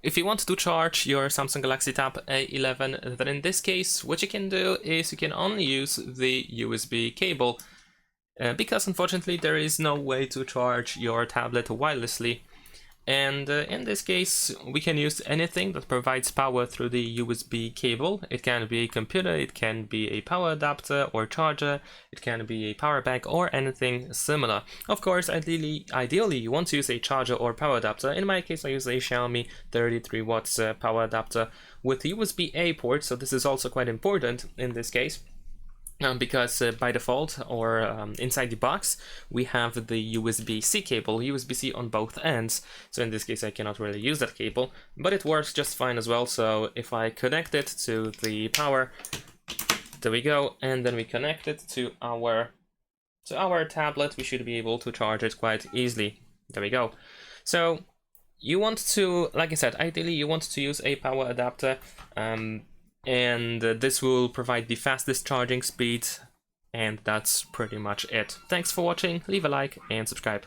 if you want to charge your Samsung Galaxy Tab A11, then in this case, what you can do is you can only use the USB cable, because unfortunately there is no way to charge your tablet wirelessly. And in this case, we can use anything that provides power through the USB cable. It can be a computer, it can be a power adapter or charger, it can be a power bank or anything similar. Of course, ideally you want to use a charger or power adapter. In my case, I use a Xiaomi 33 watts power adapter with USB-A port, so this is also quite important in this case. Because by default, or inside the box, we have the USB-C cable, USB-C on both ends. So in this case, I cannot really use that cable, but it works just fine as well. So if I connect it to the power, there we go, and then we connect it to our tablet, we should be able to charge it quite easily. There we go. So you want to, like I said, ideally you want to use a power adapter. And this will provide the fastest charging speed, and that's pretty much it. Thanks for watching, leave a like and subscribe.